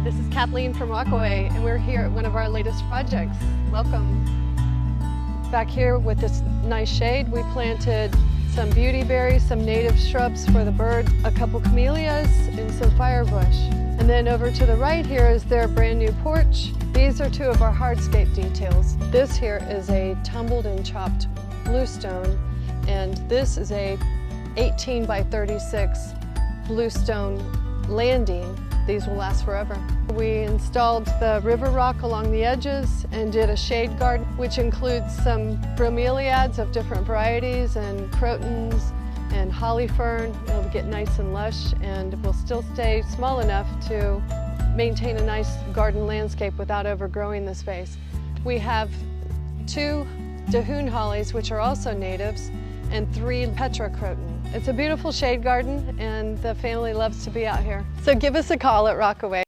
this is Kathleen from Rockaway, and we're here at one of our latest projects. Welcome. Back here with this nice shade, we planted some beauty berries, some native shrubs for the bird, a couple camellias, and some firebush. And then over to the right here is their brand new porch. These are two of our hardscape details. This here is a tumbled and chopped bluestone, and this is a 18 by 36 bluestone landing. These will last forever. We installed the river rock along the edges and did a shade garden, which includes some bromeliads of different varieties and crotons and holly fern. It'll get nice and lush, and will still stay small enough to maintain a nice garden landscape without overgrowing the space. We have 2 Dahoon hollies, which are also natives, and 3 Petra croton. It's a beautiful shade garden, and the family loves to be out here. So give us a call at Rockaway.